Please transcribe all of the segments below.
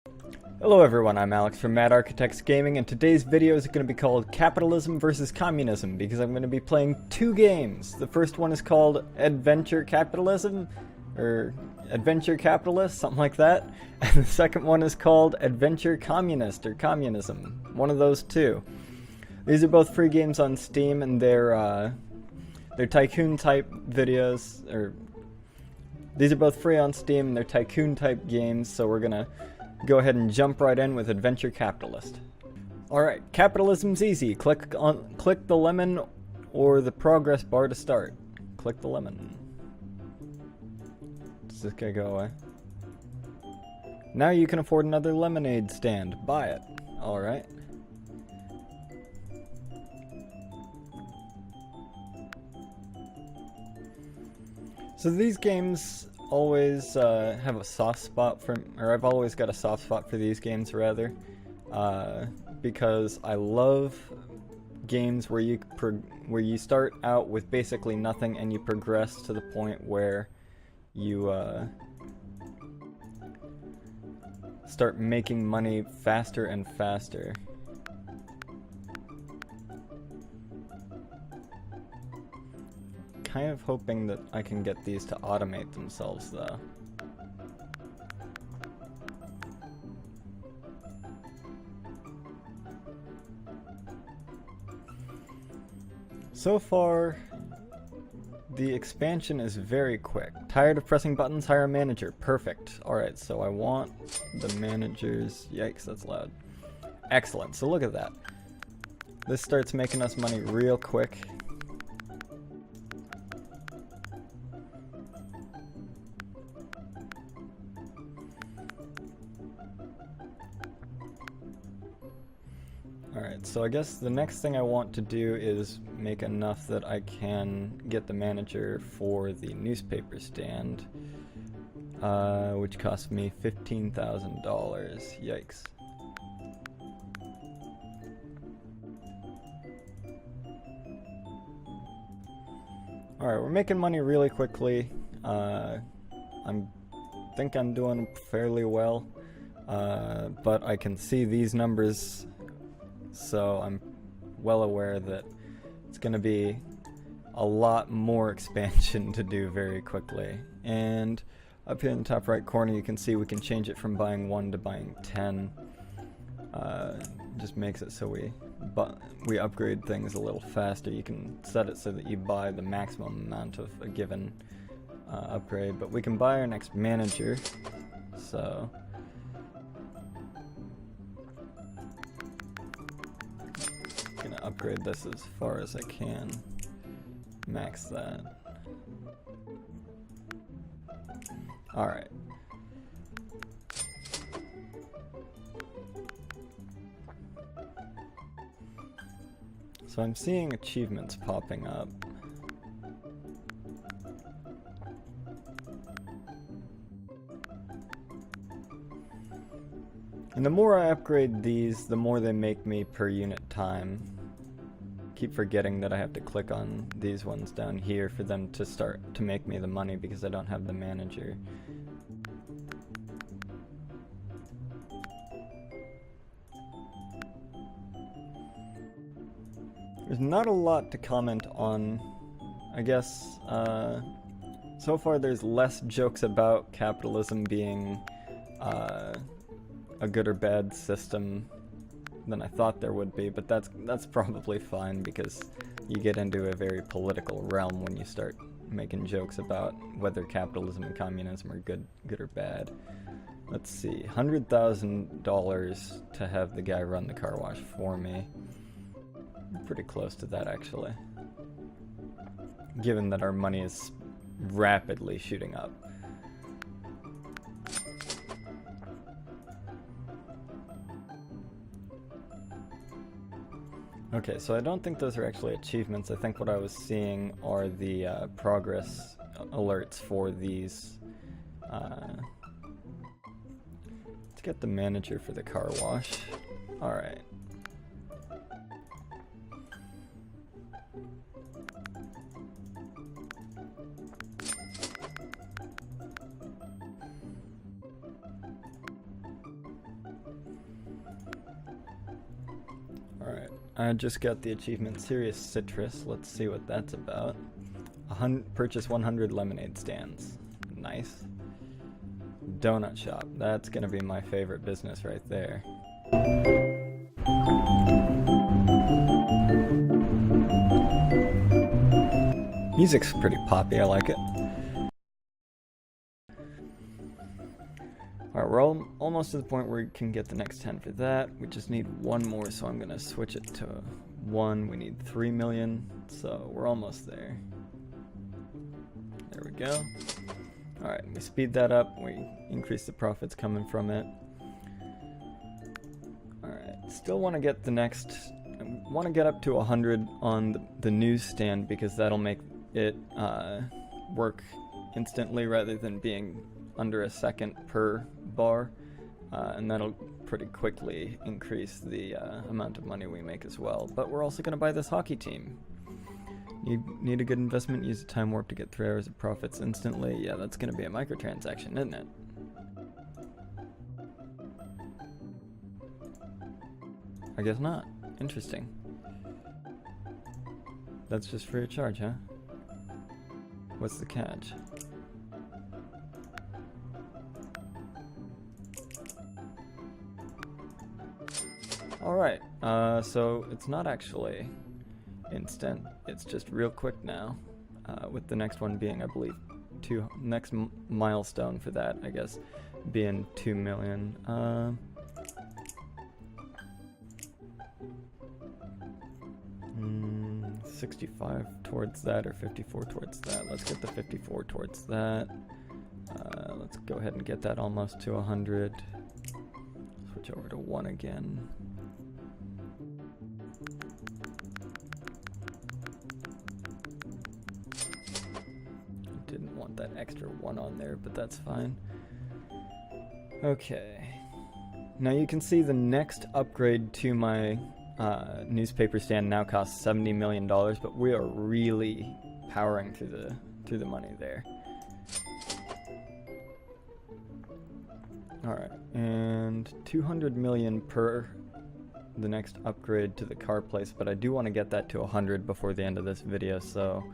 Hello everyone, I'm Alex from Mad Architects Gaming, and today's video is going to be called Capitalism versus Communism, because I'm going to be playing two games. The first one is called AdVenture Capitalism, or Adventure Capitalist, something like that. And the second one is called AdVenture Communist, or Communism. One of those two. These are both free games on Steam, and they're tycoon-type videos, or... These are both free on Steam, and they're tycoon-type games, so we're gonna go ahead and jump right in with Adventure Capitalist. Alright, capitalism's easy. Click the lemon or the progress bar to start. Click the lemon. Does this guy go away? Now you can afford another lemonade stand. Buy it. Alright. So these games always have a soft spot for, or I've always got a soft spot for these games rather, because I love games where you start out with basically nothing and you progress to the point where you start making money faster and faster. Kind of hoping that I can get these to automate themselves though. So far, the expansion is very quick. Tired of pressing buttons? Hire a manager. Perfect. Alright, so I want the managers. Yikes, that's loud. Excellent, so look at that. This starts making us money real quick. Alright, so I guess the next thing I want to do is make enough that I can get the manager for the newspaper stand, which cost me $15,000. Yikes. Alright, we're making money really quickly. I think I'm doing fairly well, but I can see these numbers, so I'm well aware that it's going to be a lot more expansion to do very quickly. And up here in the top right corner you can see we can change it from buying 1 to buying 10. Just makes it so we upgrade things a little faster. You can set it so that you buy the maximum amount of a given upgrade, but we can buy our next manager, so I'm gonna upgrade this as far as I can. Max that. Alright. So I'm seeing achievements popping up. And the more I upgrade these, the more they make me per unit time. Keep forgetting that I have to click on these ones down here for them to start to make me the money because I don't have the manager. There's not a lot to comment on, I guess. So far there's less jokes about capitalism being a good or bad system than I thought there would be, but that's probably fine because you get into a very political realm when you start making jokes about whether capitalism and communism are good or bad. Let's see, $100,000 to have the guy run the car wash for me. I'm pretty close to that actually, given that our money is rapidly shooting up. Okay, so I don't think those are actually achievements. I think what I was seeing are the progress alerts for these. Let's get the manager for the car wash. Alright. I just got the achievement Serious Citrus. Let's see what that's about. Purchase 100 lemonade stands. Nice. Donut shop. That's gonna be my favorite business right there. Music's pretty poppy, I like it. Alright, we're almost to the point where we can get the next 10 for that. We just need one more, so I'm gonna switch it to 1. We need 3 million, so we're almost there. There we go. Alright, we speed that up, we increase the profits coming from it. Alright, still want to get the next... I want to get up to 100 on the newsstand, because that'll make it work instantly rather than being under a second per bar, and that'll pretty quickly increase the amount of money we make as well. But we're also going to buy this hockey team. Need a good investment, use a time warp to get 3 hours of profits instantly. Yeah, that's going to be a microtransaction, isn't it? I guess not. Interesting. That's just free of charge, huh? What's the catch? Alright, so it's not actually instant, it's just real quick now, with the next one being, I believe, next milestone for that, I guess, being 2 million. 65 towards that, or 54 towards that. Let's get the 54 towards that. Let's go ahead and get that almost to 100. Switch over to 1 again. Didn't want that extra 1 on there, but that's fine. Okay. Now you can see the next upgrade to my newspaper stand now costs $70 million, but we are really powering through the money there. Alright, and 200 million per the next upgrade to the car place, but I do want to get that to 100 before the end of this video, so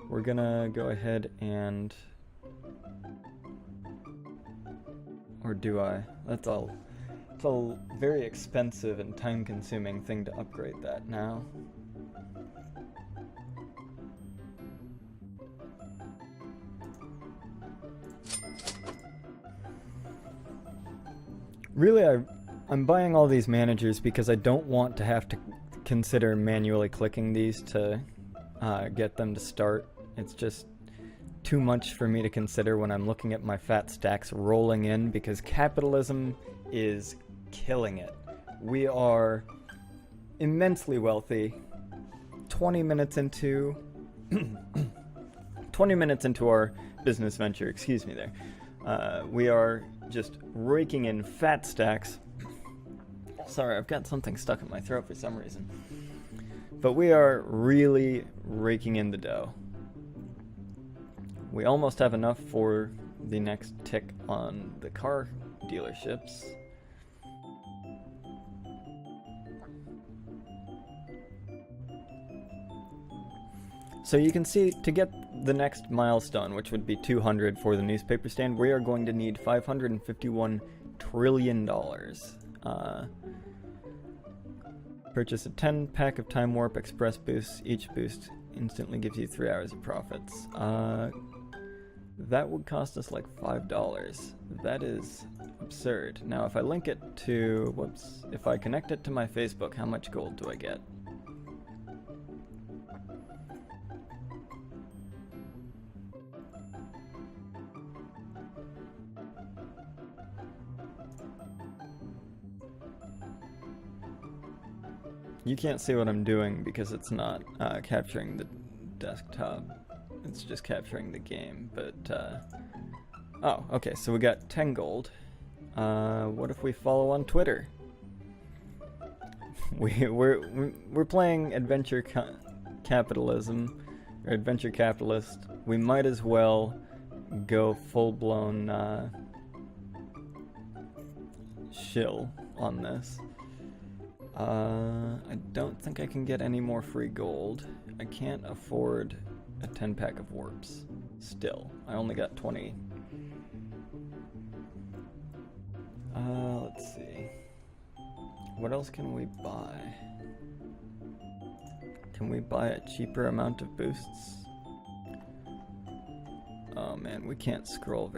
we're gonna go ahead and... Or do I? That's all. It's a very expensive and time-consuming thing to upgrade that now. Really, I'm buying all these managers because I don't want to have to consider manually clicking these to get them to start. It's just too much for me to consider when I'm looking at my fat stacks rolling in, because capitalism is killing it. We are immensely wealthy. 20 minutes into 20 minutes into our business venture, excuse me there. We are just raking in fat stacks. Sorry, I've got something stuck in my throat for some reason. But we are really raking in the dough. We almost have enough for the next tick on the car dealerships. So you can see, to get the next milestone, which would be 200 for the newspaper stand, we are going to need $551 trillion. Purchase a 10-pack of Time Warp Express boosts. Each boost instantly gives you 3 hours of profits. That would cost us like $5. That is absurd. Now if I link it to, whoops, if I connect it to my Facebook, how much gold do I get? You can't see what I'm doing because it's not capturing the desktop. It's just capturing the game, but oh, okay, so we got 10 gold. What if we follow on Twitter? We're playing Adventure Capitalism, or Adventure Capitalist. We might as well go full-blown shill on this. I don't think I can get any more free gold. I can't afford a 10 pack of warps. Still, I only got 20. Let's see. What else can we buy? Can we buy a cheaper amount of boosts? Oh man, we can't scroll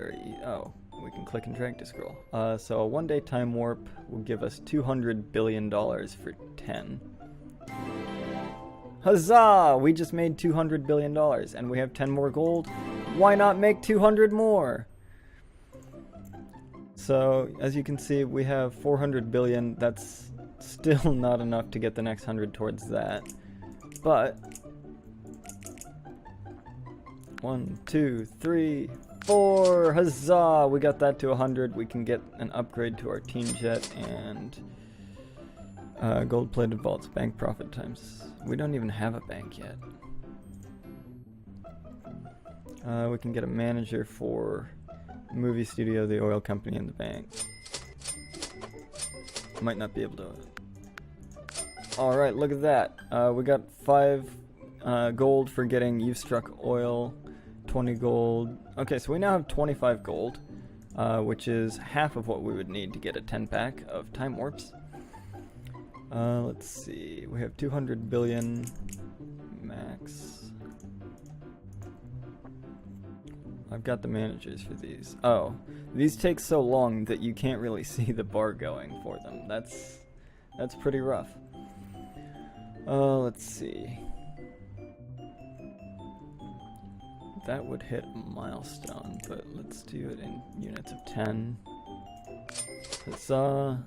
oh, we can click and drag to scroll. So a 1-day time warp will give us $200 billion for 10. Huzzah! We just made $200 billion and we have 10 more gold. Why not make 200 more? So, as you can see, we have 400 billion. That's still not enough to get the next 100 towards that. But 1, 2, 3, 4. Huzzah! We got that to 100. We can get an upgrade to our team jet and gold-plated vaults, bank profit times. We don't even have a bank yet. We can get a manager for movie studio, the oil company, and the bank. Might not be able to. Alright, look at that. We got 5 gold for getting You've Struck Oil, 20 gold. Okay, so we now have 25 gold, which is half of what we would need to get a 10 pack of time warps. Let's see, we have 200 billion max. I've got the managers for these. Oh, these take so long that you can't really see the bar going for them. That's pretty rough. Let's see. That would hit a milestone, but let's do it in units of 10. Huzzah.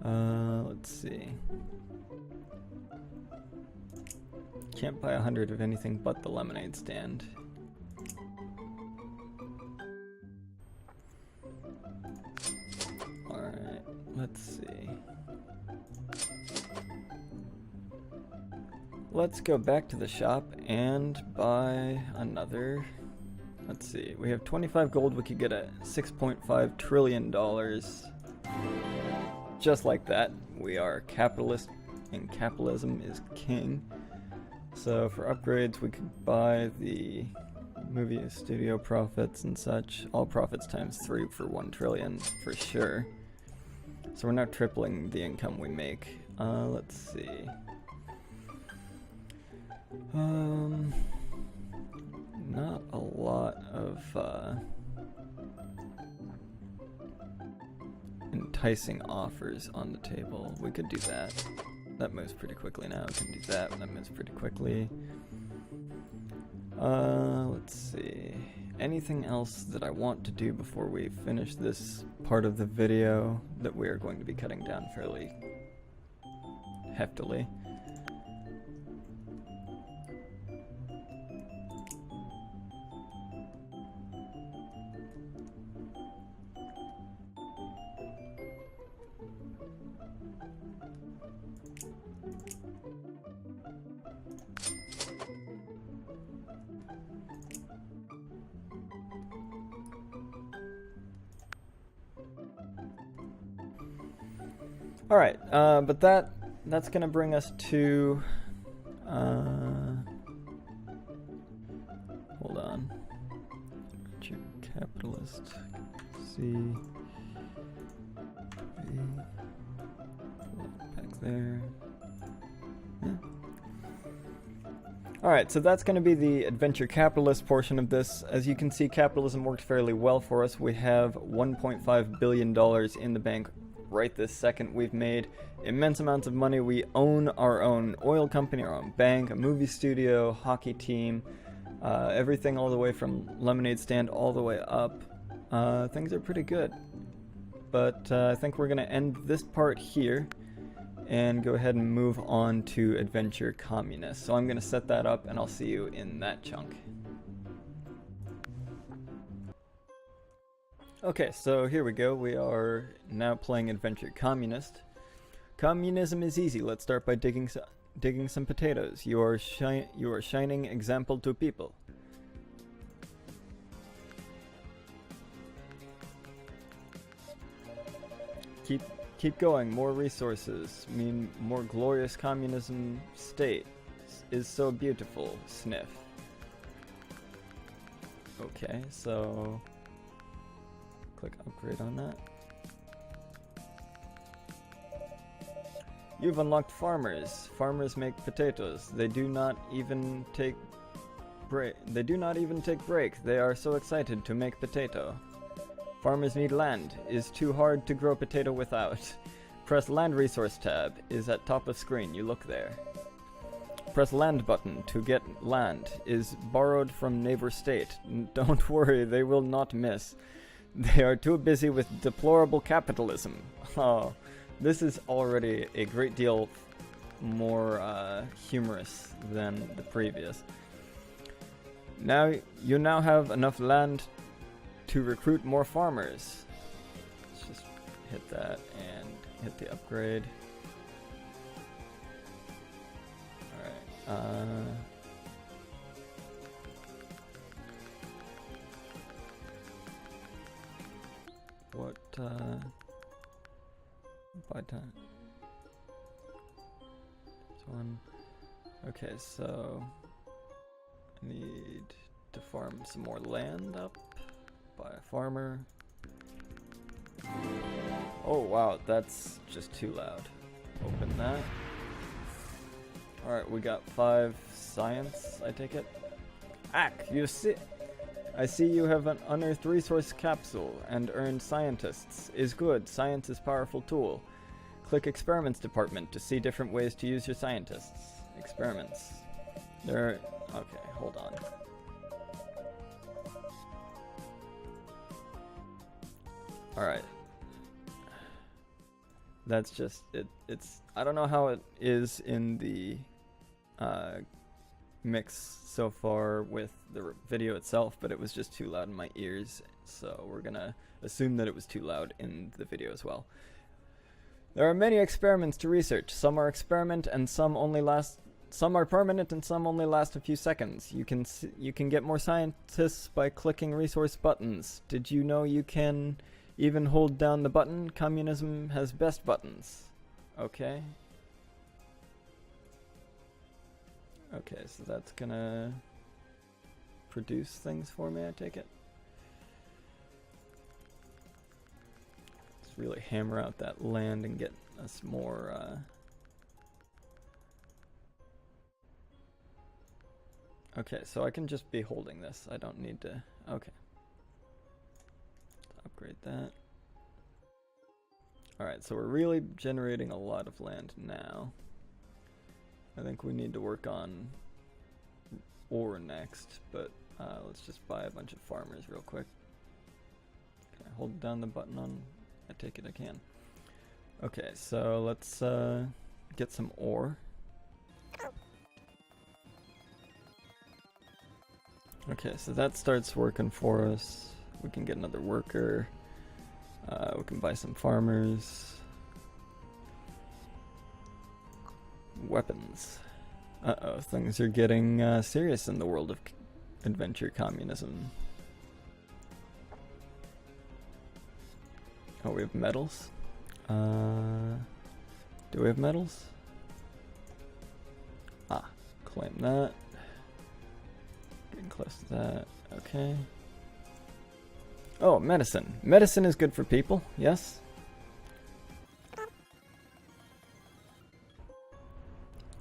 Let's see. Can't buy 100 of anything but the lemonade stand. Alright, let's see. Let's go back to the shop and buy another. Let's see, we have 25 gold, we could get a $6.5 trillion. Just like that, we are capitalist, and capitalism is king. So for upgrades, we could buy the movie studio profits and such. All profits times 3 for 1 trillion for sure. So we're now tripling the income we make. Let's see. Not a lot of enticing offers on the table. We could do that. That moves pretty quickly now. We can do that. That moves pretty quickly. Let's see. Anything else that I want to do before we finish this part of the video that we are going to be cutting down fairly heftily? Alright, but that's gonna bring us to, hold on, capitalist, C, V, back there, yeah. Alright, so that's gonna be the adventure capitalist portion of this. As you can see, capitalism worked fairly well for us. We have $1.5 billion in the bank right this second. We've made immense amounts of money. We own our own oil company, our own bank, a movie studio, hockey team, everything all the way from lemonade stand all the way up. Things are pretty good. But I think we're going to end this part here and go ahead and move on to Adventure Communist. So I'm going to set that up and I'll see you in that chunk. Okay, so here we go. We are now playing Adventure Communist. Communism is easy. Let's start by digging some potatoes. You are shining example to people. Keep going, more resources mean more glorious communism state is so beautiful, sniff. Okay, so click upgrade on that. You've unlocked farmers. Farmers make potatoes. They do not even take break. They are so excited to make potato. Farmers need land. Is too hard to grow potato without. Press land resource tab. Is at top of screen. You look there. Press land button to get land. Is borrowed from neighbor state. Don't worry, they will not miss. They are too busy with deplorable capitalism. Oh, this is already a great deal more humorous than the previous. Now you now have enough land to recruit more farmers. Let's just hit that and hit the upgrade. Alright, by time. This one. Okay, so I need to farm some more land up by a farmer. Oh wow, that's just too loud. Open that. Alright, we got 5 science, I take it. Ack, you see, I see you have an unearthed resource capsule and earned scientists. Is good, science is powerful tool. Click experiments department to see different ways to use your scientists. Experiments. Okay, hold on. Alright. That's just, it's, I don't know how it is in the mix so far with the video itself, but it was just too loud in my ears, so we're gonna assume that it was too loud in the video as well. There are many experiments to research. Some are experiment and some are permanent and some only last a few seconds. You can get more scientists by clicking resource buttons. Did you know you can even hold down the button? Communism has best buttons. Okay. Okay, so that's gonna produce things for me, I take it. Let's really hammer out that land and get us more, Okay, so I can just be holding this. I don't need to... Okay. Let's upgrade that. Alright, so we're really generating a lot of land now. I think we need to work on ore next, but let's just buy a bunch of farmers real quick. Can I hold down the button on... I take it I can. Okay, so let's get some ore. Okay, so that starts working for us. We can get another worker. We can buy some farmers. Weapons. Uh-oh, things are getting serious in the world of AdVenture Communism. Oh, we have metals? Do we have metals? Ah, claim that. Getting close to that. Okay. Oh, medicine. Medicine is good for people, yes?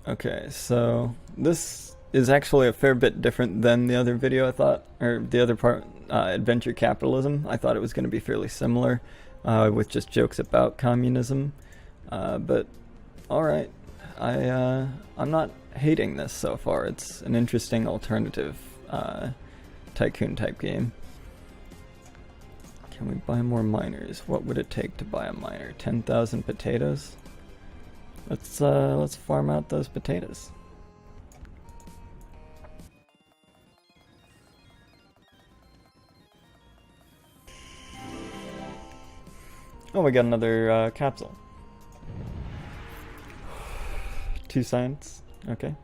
Okay, so this is actually a fair bit different than the other video I thought, or the other part, Adventure Capitalism. I thought it was going to be fairly similar, with just jokes about communism, but alright. I'm not hating this so far. It's an interesting alternative tycoon type game. Can we buy more miners? What would it take to buy a miner? 10,000 potatoes? Let's farm out those potatoes. Oh, we got another capsule. 2 science. Okay.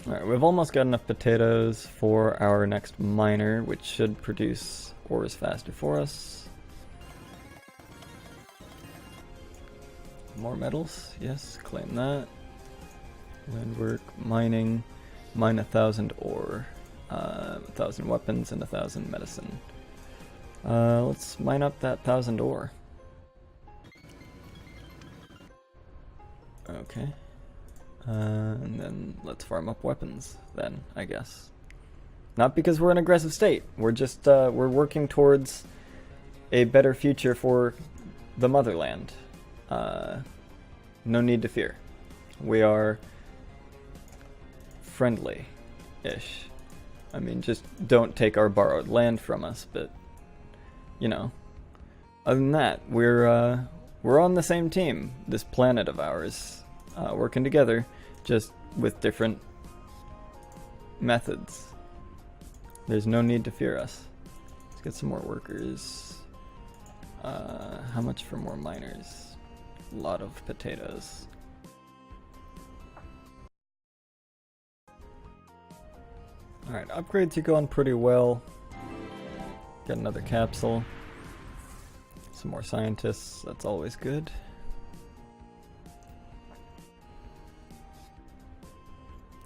Alright, we've almost got enough potatoes for our next miner, which should produce ores faster for us. More metals, yes, claim that. Land work, mining, mine 1,000 ore, 1,000 weapons, and 1,000 medicine. Let's mine up that 1,000 ore. Okay. And then let's farm up weapons then, I guess. Not because we're an aggressive state. We're just, we're working towards a better future for the motherland. No need to fear. We are friendly-ish. I mean, just don't take our borrowed land from us, but, you know. Other than that, we're on the same team, this planet of ours, working together, just with different methods. There's no need to fear us. Let's get some more workers. How much for more miners? A lot of potatoes. Alright, upgrades are going pretty well. Get another capsule. Some more scientists, that's always good.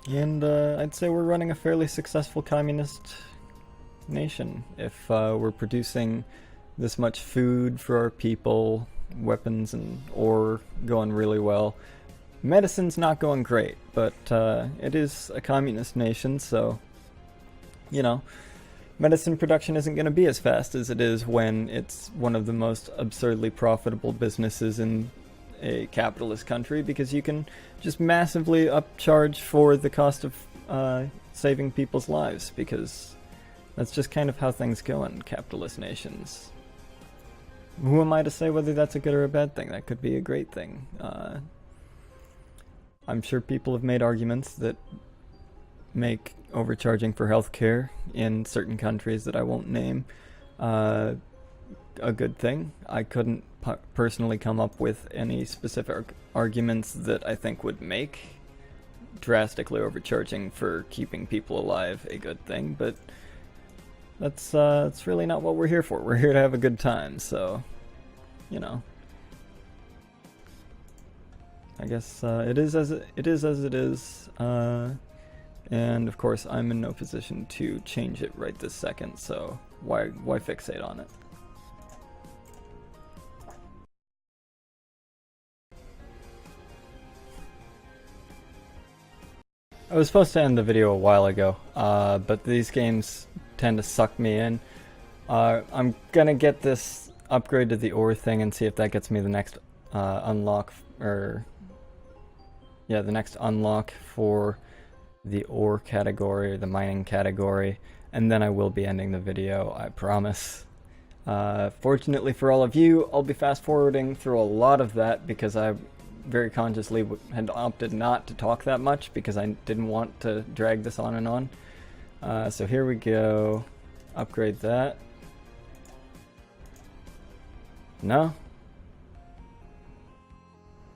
And I'd say we're running a fairly successful communist nation if we're producing this much food for our people, weapons and ore going really well. Medicine's not going great, but it is a communist nation, so, you know, medicine production isn't going to be as fast as it is when it's one of the most absurdly profitable businesses in a capitalist country, because you can just massively upcharge for the cost of saving people's lives, because that's just kind of how things go in capitalist nations. Who am I to say whether that's a good or a bad thing? That could be a great thing. I'm sure people have made arguments that make overcharging for healthcare in certain countries that I won't name a good thing. I couldn't personally come up with any specific arguments that I think would make drastically overcharging for keeping people alive a good thing, but that's really not what we're here for. We're here to have a good time, so, you know. I guess it is as it is, and of course I'm in no position to change it right this second, so why fixate on it? I was supposed to end the video a while ago, but these games tend to suck me in. I'm gonna get this upgrade to the ore thing and see if that gets me the next unlock, the next unlock for the ore category, or the mining category, and then I will be ending the video, I promise. Fortunately for all of you, I'll be fast forwarding through a lot of that because I very consciously had opted not to talk that much because I didn't want to drag this on and on. So here we go. Upgrade that. No?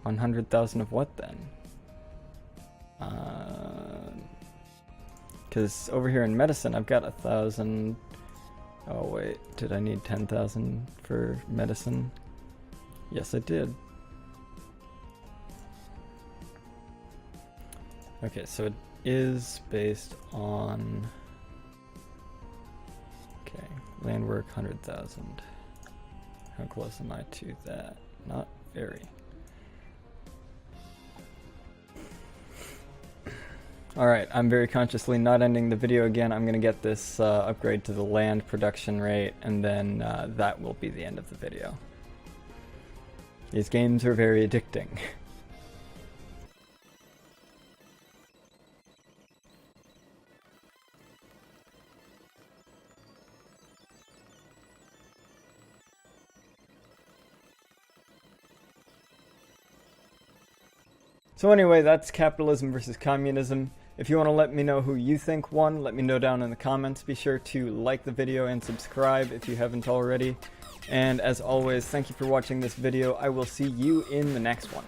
100,000 of what then? Because over here in medicine I've got 1,000. Oh wait, did I need 10,000 for medicine? Yes I did. Okay, so it is based on, okay, land work 100,000. How close am I to that? Not very. Alright, I'm very consciously not ending the video again. I'm going to get this upgrade to the land production rate, and then that will be the end of the video. These games are very addicting. So anyway, that's capitalism versus communism. If you want to let me know who you think won, let me know down in the comments. Be sure to like the video and subscribe if you haven't already. And as always, thank you for watching this video. I will see you in the next one.